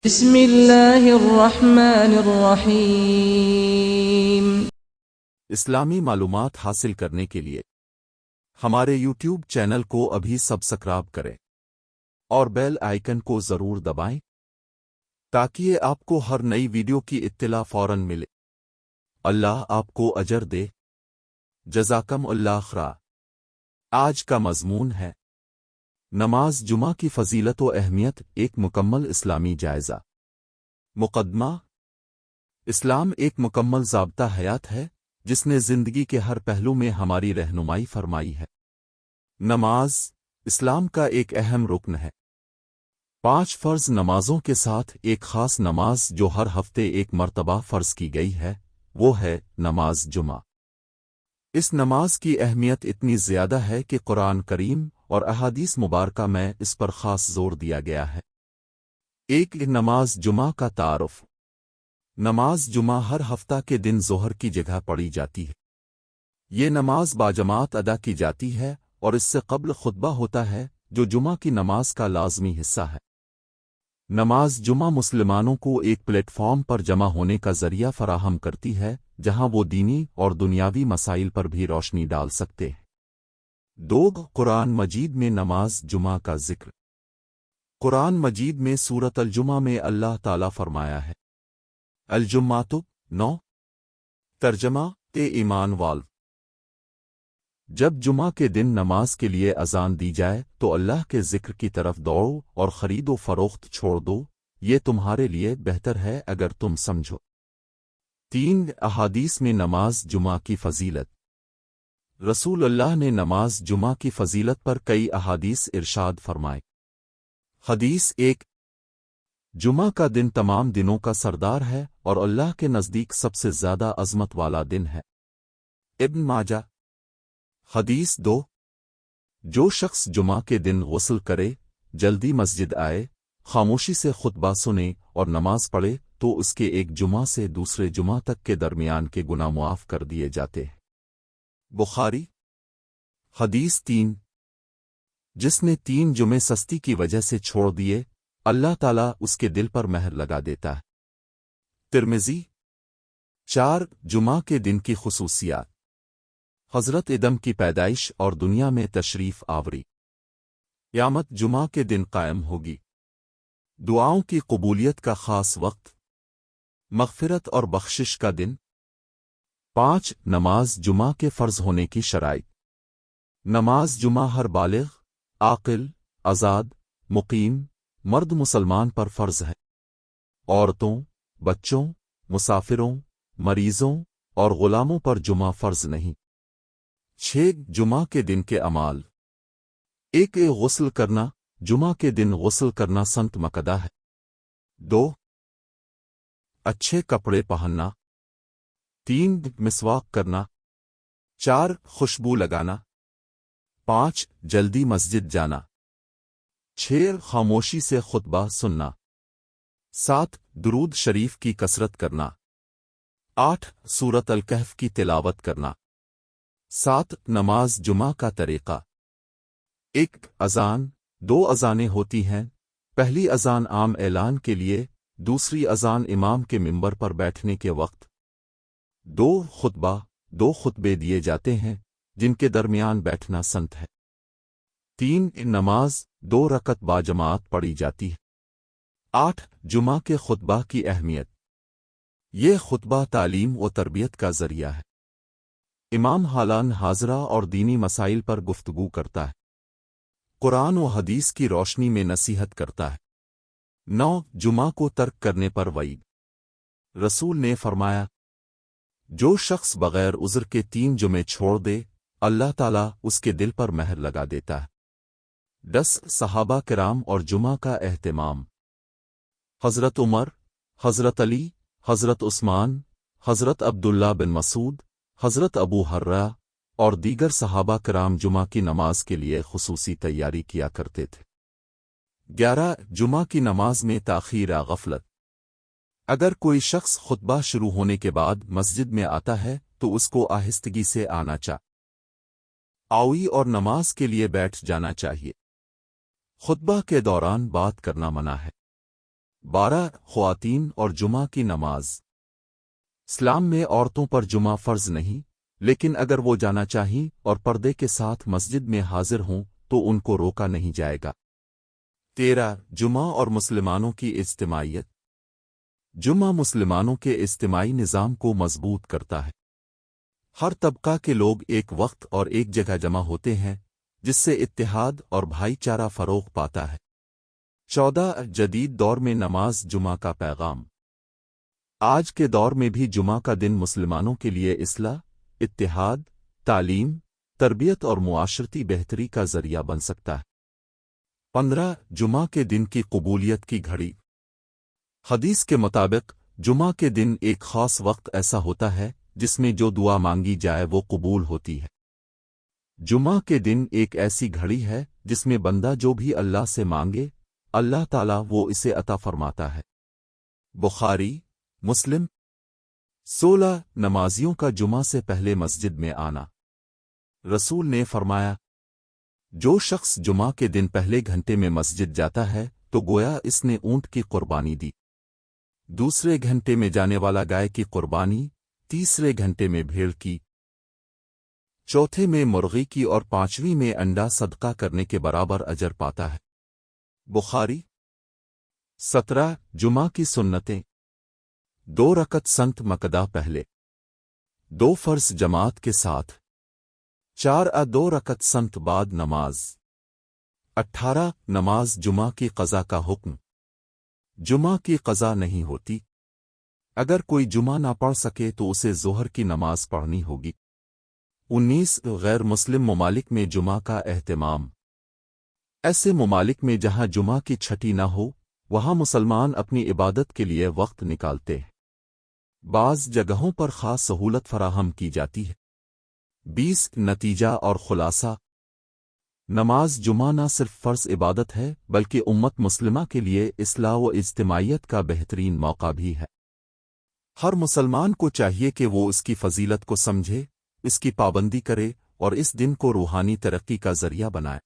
بسم اللہ الرحمن الرحیم۔ اسلامی معلومات حاصل کرنے کے لیے ہمارے یوٹیوب چینل کو ابھی سبسکرائب کریں اور بیل آئیکن کو ضرور دبائیں تاکہ آپ کو ہر نئی ویڈیو کی اطلاع فوراً ملے۔ اللہ آپ کو اجر دے۔ جزاکم اللہ خیر۔ آج کا مضمون ہے نماز جمعہ کی فضیلت و اہمیت، ایک مکمل اسلامی جائزہ۔ مقدمہ: اسلام ایک مکمل ضابطہ حیات ہے جس نے زندگی کے ہر پہلو میں ہماری رہنمائی فرمائی ہے۔ نماز اسلام کا ایک اہم رکن ہے۔ 5 فرض نمازوں کے ساتھ ایک خاص نماز جو ہر ہفتے ایک مرتبہ فرض کی گئی ہے، وہ ہے نماز جمعہ۔ اس نماز کی اہمیت اتنی زیادہ ہے کہ قرآن کریم اور احادیث مبارکہ میں اس پر خاص زور دیا گیا ہے۔ ایک نماز جمعہ کا تعارف۔ نماز جمعہ ہر ہفتہ کے دن ظہر کی جگہ پڑھی جاتی ہے۔ یہ نماز باجماعت ادا کی جاتی ہے اور اس سے قبل خطبہ ہوتا ہے جو جمعہ کی نماز کا لازمی حصہ ہے۔ نماز جمعہ مسلمانوں کو ایک پلیٹ فارم پر جمع ہونے کا ذریعہ فراہم کرتی ہے جہاں وہ دینی اور دنیاوی مسائل پر بھی روشنی ڈال سکتے ہیں۔ 2 قرآن مجید میں نماز جمعہ کا ذکر۔ قرآن مجید میں سورۃ الجمعہ میں اللہ تعالیٰ فرمایا ہے: الجمعۃ 9 ترجمہ ایمان والو۔ جب جمعہ کے دن نماز کے لیے اذان دی جائے تو اللہ کے ذکر کی طرف دوڑو اور خرید و فروخت چھوڑ دو، یہ تمہارے لیے بہتر ہے اگر تم سمجھو۔ 3 احادیث میں نماز جمعہ کی فضیلت۔ رسول اللہ نے نماز جمعہ کی فضیلت پر کئی احادیث ارشاد فرمائے۔ حدیث 1: جمعہ کا دن تمام دنوں کا سردار ہے اور اللہ کے نزدیک سب سے زیادہ عظمت والا دن ہے۔ ابن ماجہ۔ حدیث 2: جو شخص جمعہ کے دن غسل کرے، جلدی مسجد آئے، خاموشی سے خطبہ سنے اور نماز پڑھے تو اس کے ایک جمعہ سے دوسرے جمعہ تک کے درمیان کے گناہ معاف کر دیے جاتے ہیں۔ بخاری۔ حدیث 3: جس نے 3 جمعے سستی کی وجہ سے چھوڑ دیے، اللہ تعالیٰ اس کے دل پر مہر لگا دیتا ہے۔ ترمذی۔ 4 جمعہ کے دن کی خصوصیات۔ حضرت ادم کی پیدائش اور دنیا میں تشریف آوری۔ قیامت جمعہ کے دن قائم ہوگی۔ دعاؤں کی قبولیت کا خاص وقت۔ مغفرت اور بخشش کا دن۔ 5 نماز جمعہ کے فرض ہونے کی شرائط۔ نماز جمعہ ہر بالغ، عاقل، آزاد، مقیم، مرد مسلمان پر فرض ہے۔ عورتوں، بچوں، مسافروں، مریضوں اور غلاموں پر جمعہ فرض نہیں۔ 6 جمعہ کے دن کے اعمال۔ 1 غسل کرنا، جمعہ کے دن غسل کرنا سنت مقدہ ہے۔ 2 اچھے کپڑے پہننا۔ 3 مسواک کرنا۔ 4 خوشبو لگانا۔ 5 جلدی مسجد جانا۔ 6 خاموشی سے خطبہ سننا۔ 7 درود شریف کی کثرت کرنا۔ 8 سورۃ الکہف کی تلاوت کرنا۔ 7 نماز جمعہ کا طریقہ۔ 1 اذان۔ 2 اذانیں ہوتی ہیں، پہلی اذان عام اعلان کے لیے، دوسری اذان امام کے منبر پر بیٹھنے کے وقت۔ 2 خطبہ۔ 2 خطبے دیے جاتے ہیں جن کے درمیان بیٹھنا سنت ہے۔ 3 نماز 2 رکعت باجماعت پڑھی جاتی ہے۔ 8 جمعہ کے خطبہ کی اہمیت۔ یہ خطبہ تعلیم و تربیت کا ذریعہ ہے۔ امام حالان حاضرہ اور دینی مسائل پر گفتگو کرتا ہے، قرآن و حدیث کی روشنی میں نصیحت کرتا ہے۔ 9 جمعہ کو ترک کرنے پر وعید۔ رسول نے فرمایا: جو شخص بغیر عذر کے 3 جمعے چھوڑ دے، اللہ تعالیٰ اس کے دل پر مہر لگا دیتا ہے۔ 10 صحابہ کرام اور جمعہ کا اہتمام۔ حضرت عمر، حضرت علی، حضرت عثمان، حضرت عبداللہ بن مسعود، حضرت ابو ہریرہ اور دیگر صحابہ کرام جمعہ کی نماز کے لیے خصوصی تیاری کیا کرتے تھے۔ 11 جمعہ کی نماز میں تاخیر غفلت۔ اگر کوئی شخص خطبہ شروع ہونے کے بعد مسجد میں آتا ہے تو اس کو آہستگی سے آنا چاہیے اور نماز کے لیے بیٹھ جانا چاہیے۔ خطبہ کے دوران بات کرنا منع ہے۔ 12 خواتین اور جمعہ کی نماز۔ اسلام میں عورتوں پر جمعہ فرض نہیں، لیکن اگر وہ جانا چاہیں اور پردے کے ساتھ مسجد میں حاضر ہوں تو ان کو روکا نہیں جائے گا۔ 13 جمعہ اور مسلمانوں کی اجتماعیت۔ جمعہ مسلمانوں کے اجتماعی نظام کو مضبوط کرتا ہے۔ ہر طبقہ کے لوگ ایک وقت اور ایک جگہ جمع ہوتے ہیں، جس سے اتحاد اور بھائی چارہ فروغ پاتا ہے۔ 14 جدید دور میں نماز جمعہ کا پیغام۔ آج کے دور میں بھی جمعہ کا دن مسلمانوں کے لیے اصلاح، اتحاد، تعلیم، تربیت اور معاشرتی بہتری کا ذریعہ بن سکتا ہے۔ 15 جمعہ کے دن کی قبولیت کی گھڑی۔ حدیث کے مطابق جمعہ کے دن ایک خاص وقت ایسا ہوتا ہے جس میں جو دعا مانگی جائے وہ قبول ہوتی ہے۔ جمعہ کے دن ایک ایسی گھڑی ہے جس میں بندہ جو بھی اللہ سے مانگے اللہ تعالیٰ وہ اسے عطا فرماتا ہے۔ بخاری، مسلم۔ 16 نمازیوں کا جمعہ سے پہلے مسجد میں آنا۔ رسول نے فرمایا، جو شخص جمعہ کے دن پہلے گھنٹے میں مسجد جاتا ہے تو گویا اس نے اونٹ کی قربانی دی، دوسرے گھنٹے میں جانے والا گائے کی قربانی، تیسرے گھنٹے میں بھیڑ کی، چوتھے میں مرغی کی اور پانچویں میں انڈا صدقہ کرنے کے برابر اجر پاتا ہے۔ بخاری۔ 17 جمعہ کی سنتیں۔ 2 رکعت سنت مقدہ پہلے، 2 فرض جماعت کے ساتھ، 4 2 رکعت سنت بعد نماز۔ 18 نماز جمعہ کی قضا کا حکم۔ جمعہ کی قضا نہیں ہوتی، اگر کوئی جمعہ نہ پڑھ سکے تو اسے ظہر کی نماز پڑھنی ہوگی۔ 19 غیر مسلم ممالک میں جمعہ کا اہتمام۔ ایسے ممالک میں جہاں جمعہ کی چھٹی نہ ہو وہاں مسلمان اپنی عبادت کے لیے وقت نکالتے ہیں۔ بعض جگہوں پر خاص سہولت فراہم کی جاتی ہے۔ 20 نتیجہ اور خلاصہ۔ نماز جمعہ نہ صرف فرض عبادت ہے بلکہ امت مسلمہ کے لیے اصلاح و اجتماعیت کا بہترین موقع بھی ہے۔ ہر مسلمان کو چاہیے کہ وہ اس کی فضیلت کو سمجھے، اس کی پابندی کرے اور اس دن کو روحانی ترقی کا ذریعہ بنائے۔